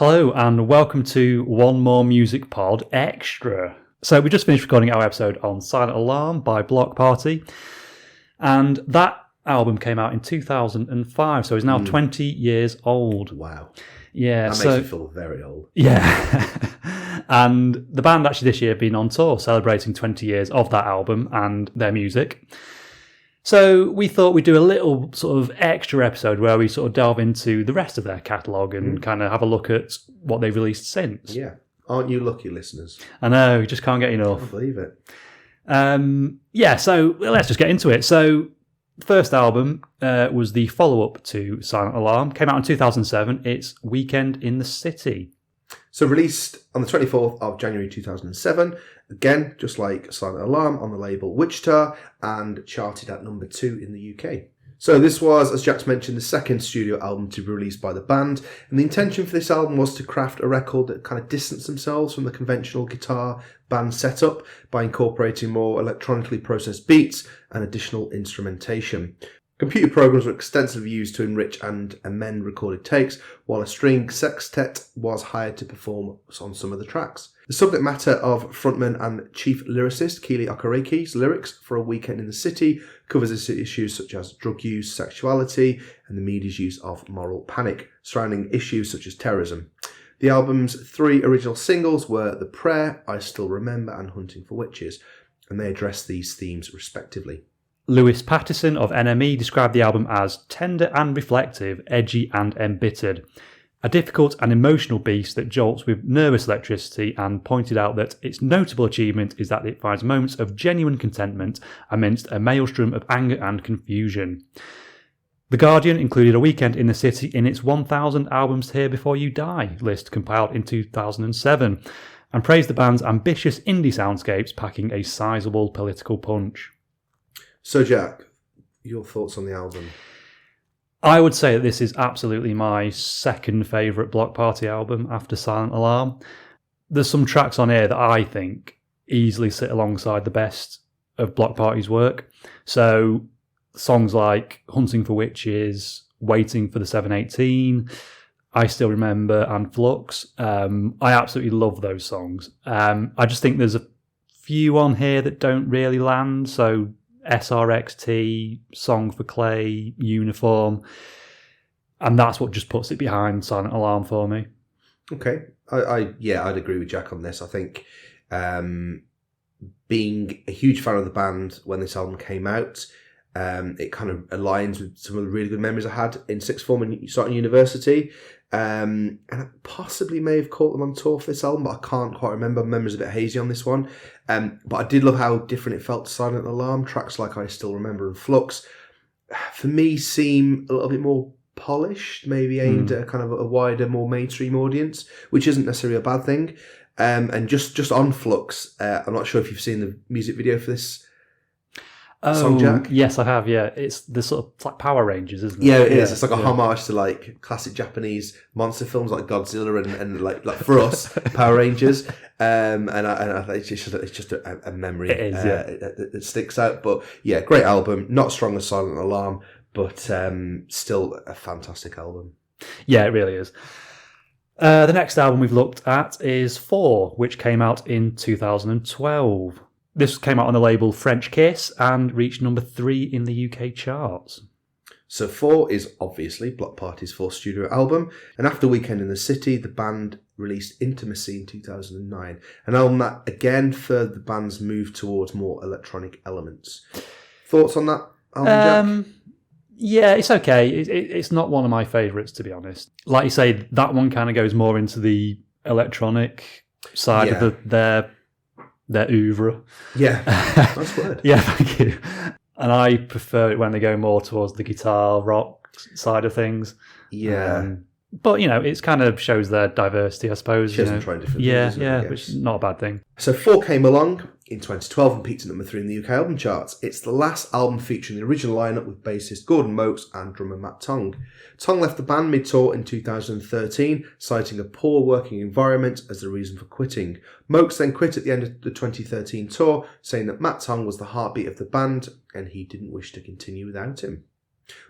Hello and welcome to One More Music Pod Extra. So we just finished recording our episode on Silent Alarm by Bloc Party, and that album came out in 2005, so it's now 20 years old. Wow. Yeah, that makes me feel very old. Yeah. And the band actually this year have been on tour celebrating 20 years of that album and their music. So we thought we'd do a little sort of extra episode where we sort of delve into the rest of their catalogue and kind of have a look at what they've released since. Yeah. Aren't you lucky, listeners? I know, you just can't get enough. I can't believe it. So let's just get into it. So the first album was the follow-up to Silent Alarm. Came out in 2007. It's Weekend in the City. So released on the 24th of January 2007. Again, just like Silent Alarm, on the label Wichita, and charted at number 2 in the UK. So this was, as Jack's mentioned, the second studio album to be released by the band, and the intention for this album was to craft a record that kind of distanced themselves from the conventional guitar band setup by incorporating more electronically processed beats and additional instrumentation. Computer programs were extensively used to enrich and amend recorded takes, while a string sextet was hired to perform on some of the tracks. The subject matter of frontman and chief lyricist Keely Okareki's lyrics for A Weekend in the City covers issues such as drug use, sexuality, and the media's use of moral panic, surrounding issues such as terrorism. The album's 3 original singles were The Prayer, I Still Remember, and Hunting for Witches, and they address these themes respectively. Lewis Pattison of NME described the album as tender and reflective, edgy and embittered. A difficult and emotional beast that jolts with nervous electricity, and pointed out that its notable achievement is that it finds moments of genuine contentment amidst a maelstrom of anger and confusion. The Guardian included A Weekend in the City in its 1,000 Albums to Hear Before You Die list compiled in 2007, and praised the band's ambitious indie soundscapes packing a sizable political punch. So Jack, your thoughts on the album? I would say that this is absolutely my second favourite Bloc Party album after Silent Alarm. There's some tracks on here that I think easily sit alongside the best of Bloc Party's work. So songs like Hunting for Witches, Waiting for the 718, I Still Remember, and Flux. I absolutely love those songs. I just think there's a few on here that don't really land. So SRXT, Song for Clay, Uniform, and that's what just puts it behind Silent Alarm for me. Okay, I'd agree with Jack on this. I think being a huge fan of the band when this album came out, it kind of aligns with some of the really good memories I had in sixth form and starting university. And I possibly may have caught them on tour for this album, but I can't quite remember. My memory's a bit hazy on this one. But I did love how different it felt to Silent Alarm. Tracks like I Still Remember and Flux, for me, seem a little bit more polished, maybe aimed at kind of a wider, more mainstream audience, which isn't necessarily a bad thing. And just on Flux, I'm not sure if you've seen the music video for this song, Jack? Yes, I have, yeah. It's the sort of, it's like Power Rangers, isn't it? Yeah, it is. It's like a homage to like classic Japanese monster films like Godzilla and like for us, Power Rangers. And I think it's just a memory. It is, that sticks out. But yeah, great album. Not strong as Silent Alarm, but still a fantastic album. Yeah, it really is. The next album we've looked at is 4, which came out in 2012. This came out on the label French Kiss and reached number 3 in the UK charts. So 4 is obviously Bloc Party's 4th studio album, and after Weekend in the City, the band released Intimacy in 2009, an album that again furthered the band's move towards more electronic elements. Thoughts on that album, Jack? Yeah, it's okay. It's not one of my favourites, to be honest. Like you say, that one kind of goes more into the electronic side of their oeuvre. Yeah, nice word. Yeah, thank you. And I prefer it when they go more towards the guitar rock side of things. Yeah. But, it kind of shows their diversity, I suppose. Shows them trying different things. Yeah, which is not a bad thing. So 4 came along in 2012 and peaked at number 3 in the UK album charts. It's the last album featuring the original lineup with bassist Gordon Mokes and drummer Matt Tong. Tong left the band mid-tour in 2013, citing a poor working environment as the reason for quitting. Mokes then quit at the end of the 2013 tour, saying that Matt Tong was the heartbeat of the band and he didn't wish to continue without him.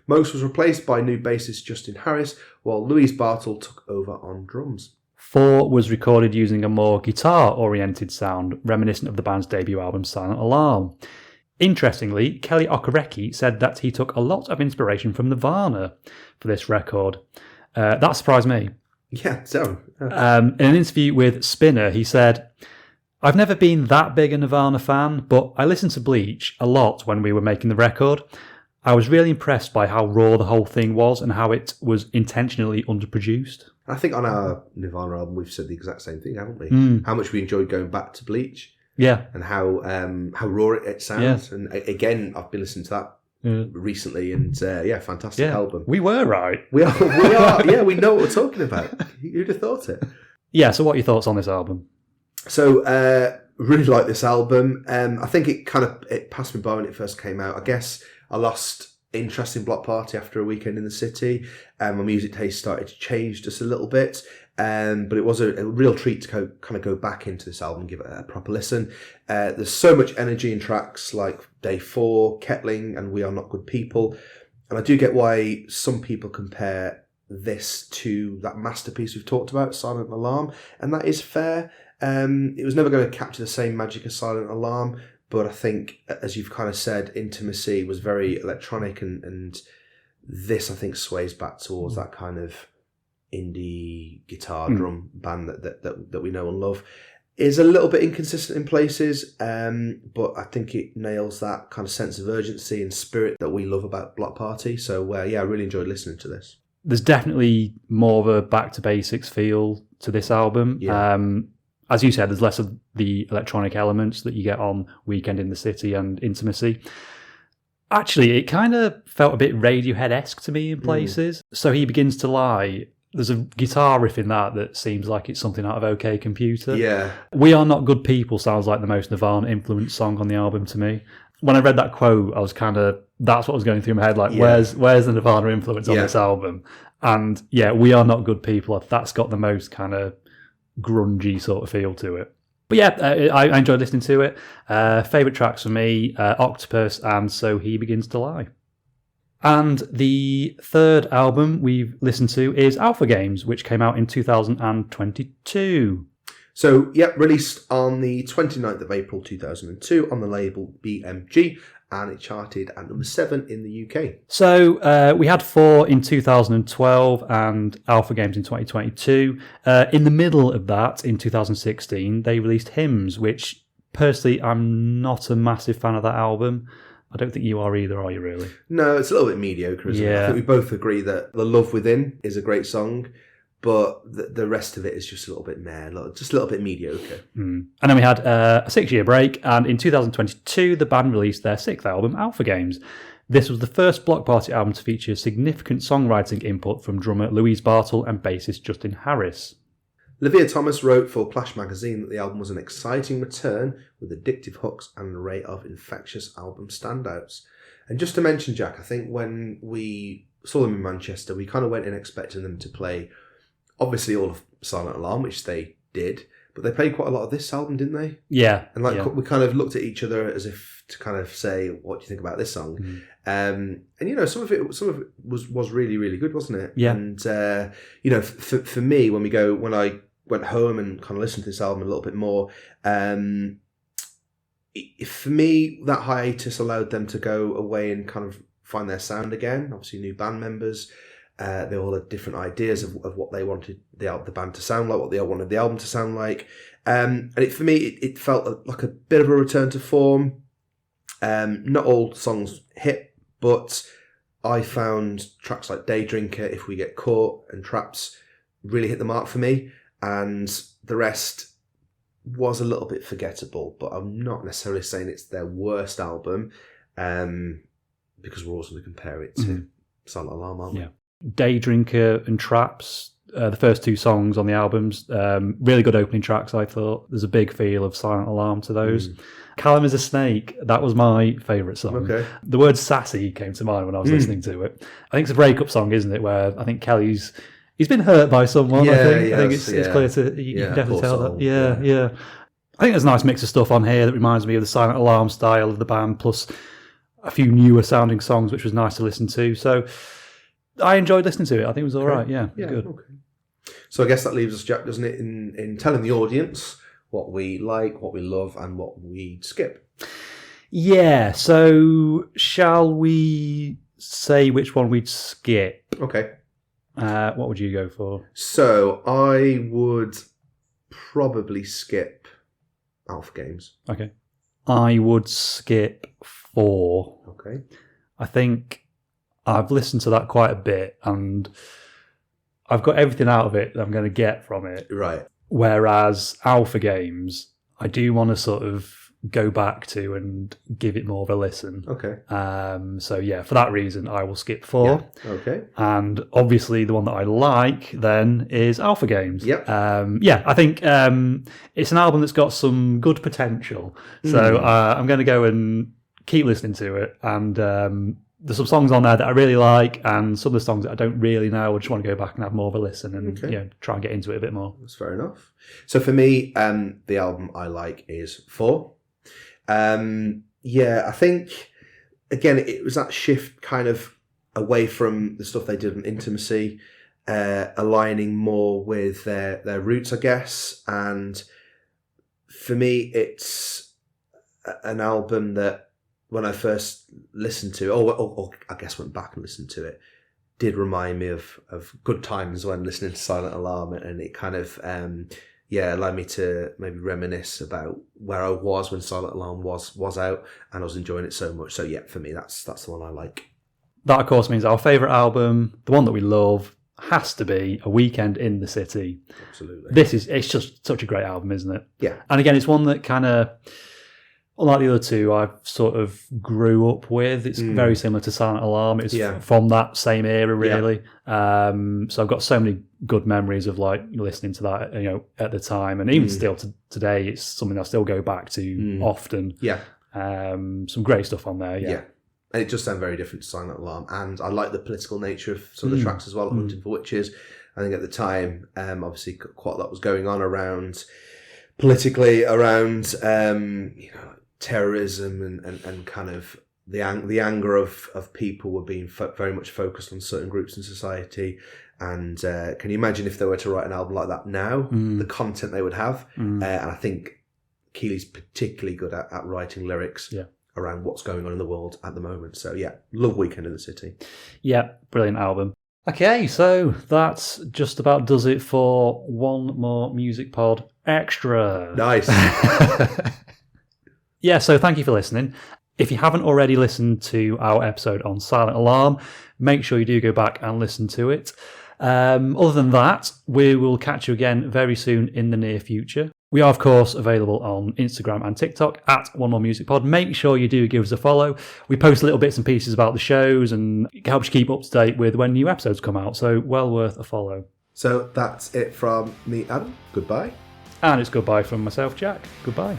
Mokes was replaced by new bassist Justin Harris, while Louise Bartle took over on drums. 4 was recorded using a more guitar-oriented sound, reminiscent of the band's debut album Silent Alarm. Interestingly, Kelly Okereke said that he took a lot of inspiration from Nirvana for this record. That surprised me. Yeah, so. In an interview with Spinner, he said, "I've never been that big a Nirvana fan, but I listened to Bleach a lot when we were making the record. I was really impressed by how raw the whole thing was and how it was intentionally underproduced." I think on our Nirvana album, we've said the exact same thing, haven't we? How much we enjoyed going back to Bleach. Yeah. And how raw it sounds. Yeah. And again, I've been listening to that recently, and fantastic album. We were right. We are. Yeah, we know what we're talking about. Who'd have thought it? Yeah, so what are your thoughts on this album? So, really like this album. I think it passed me by when it first came out. I guess I lost interest in Bloc Party after a weekend in the city. My music taste started to change just a little bit. But it was a real treat to go back into this album and give it a proper listen. There's so much energy in tracks like Day 4, Kettling, and We Are Not Good People. And I do get why some people compare this to that masterpiece we've talked about, Silent Alarm, and that is fair. It was never going to capture the same magic as Silent Alarm, but I think, as you've kind of said, Intimacy was very electronic, and this, I think, sways back towards that kind of indie guitar drum band that we know and love. Is a little bit inconsistent in places, but I think it nails that kind of sense of urgency and spirit that we love about Bloc Party. So I really enjoyed listening to this. There's definitely more of a back to basics feel to this album. Yeah. As you said, there's less of the electronic elements that you get on Weekend in the City and Intimacy. Actually, it kind of felt a bit Radiohead-esque to me in places. So He Begins to Lie. There's a guitar riff in that seems like it's something out of OK Computer. Yeah. We Are Not Good People sounds like the most Nirvana-influenced song on the album to me. When I read that quote, I was that's what was going through my head, like, where's the Nirvana influence on this album? And We Are Not Good People, that's got the most kind of grungy sort of feel to it. But I enjoyed listening to it. Favourite tracks for me, Octopus and So He Begins to Lie. And the third album we've listened to is Alpha Games, which came out in 2022. So, released on the 29th of April 2002 on the label BMG, and it charted at number 7 in the UK. So, we had 4 in 2012 and Alpha Games in 2022. In the middle of that, in 2016, they released Hymns, which, personally, I'm not a massive fan of that album. I don't think you are either, are you, really? No, it's a little bit mediocre, isn't it? I think we both agree that The Love Within is a great song, but the rest of it is just a little bit just a little bit mediocre. And then we had a 6-year break, and in 2022, the band released their 6th album, Alpha Games. This was the first Bloc Party album to feature significant songwriting input from drummer Louise Bartle and bassist Justin Harris. Livia Thomas wrote for Clash magazine that the album was an exciting return with addictive hooks and an array of infectious album standouts. And just to mention, Jack, I think when we saw them in Manchester, we kind of went in expecting them to play, obviously, all of Silent Alarm, which they did, but they played quite a lot of this album, didn't they? Yeah. And we kind of looked at each other as if to kind of say, what do you think about this song? And some of it was really, really good, wasn't it? Yeah. And for me, when I went home and kind of listened to this album a little bit more, for me, that hiatus allowed them to go away and kind of find their sound again. Obviously, new band members. They all had different ideas of what they wanted the band to sound like, what they wanted the album to sound like. And for me, it felt like a bit of a return to form. Not all songs hit, but I found tracks like Day Drinker, If We Get Caught, and Traps really hit the mark for me. And the rest was a little bit forgettable, but I'm not necessarily saying it's their worst album, because we're also going to compare it to Silent Alarm, aren't we? Yeah. Day Drinker and Traps, the first 2 songs on the albums, really good opening tracks, I thought. There's a big feel of Silent Alarm to those. Callum is a Snake, that was my favourite song. Okay. The word sassy came to mind when I was listening to it. I think it's a breakup song, isn't it, where I think Kelly's been hurt by someone, I think. I think it's clear to, you can definitely tell that. Yeah. I think there's a nice mix of stuff on here that reminds me of the Silent Alarm style of the band, plus a few newer sounding songs, which was nice to listen to. So I enjoyed listening to it. I think it was all right. Yeah, good. Okay. So I guess that leaves us, Jack, doesn't it, in telling the audience what we like, what we love, and what we skip. Yeah, so shall we say which one we'd skip? Okay. What would you go for? So I would probably skip Alpha Games. Okay. I would skip 4. Okay. I think I've listened to that quite a bit and I've got everything out of it that I'm going to get from it. Right. Whereas Alpha Games, I do want to sort of go back to and give it more of a listen. Okay. So yeah, for that reason, I will skip 4. Yeah. Okay. And obviously the one that I like then is Alpha Games. Yep. I think it's an album that's got some good potential. So I'm going to go and keep listening to it. And there's some songs on there that I really like, and some of the songs that I don't really know. I just want to go back and have more of a listen and try and get into it a bit more. That's fair enough. So for me, the album I like is 4. I think, again, it was that shift kind of away from the stuff they did on Intimacy, aligning more with their roots, I guess. And for me, it's an album that when I first listened to, or I guess went back and listened to it, did remind me of good times when listening to Silent Alarm, and it kind of allowed me to maybe reminisce about where I was when Silent Alarm was out, and I was enjoying it so much. So yeah, for me, that's the one I like. That of course means our favourite album, the one that we love, has to be A Weekend in the City. Absolutely. It's just such a great album, isn't it? Yeah. And again, it's one that kind of, unlike the other two, I sort of grew up with. It's very similar to Silent Alarm. It's from that same era, really. Yeah. So I've got so many good memories of like listening to that, at the time, and even still today, it's something I still go back to often. Yeah. Some great stuff on there. Yeah. And it just sounds very different to Silent Alarm, and I like the political nature of some of the tracks as well. Hunting for Witches. I think at the time, obviously, quite a lot was going on politically around terrorism and kind of the anger of people were being very much focused on certain groups in society. And can you imagine if they were to write an album like that now, the content they would have? And I think Keely's particularly good at writing lyrics around what's going on in the world at the moment. So yeah, love Weekend in the City. Yeah, brilliant album. Okay, so that's just about does it for One More Music Pod Extra. Nice. Yeah, so thank you for listening. If you haven't already listened to our episode on Silent Alarm, make sure you do go back and listen to it. Other than that, we will catch you again very soon in the near future. We are, of course, available on Instagram and TikTok at One More Music Pod. Make sure you do give us a follow. We post little bits and pieces about the shows, and it helps you keep up to date with when new episodes come out, so well worth a follow. So that's it from me, Adam. Goodbye. And it's goodbye from myself, Jack. Goodbye.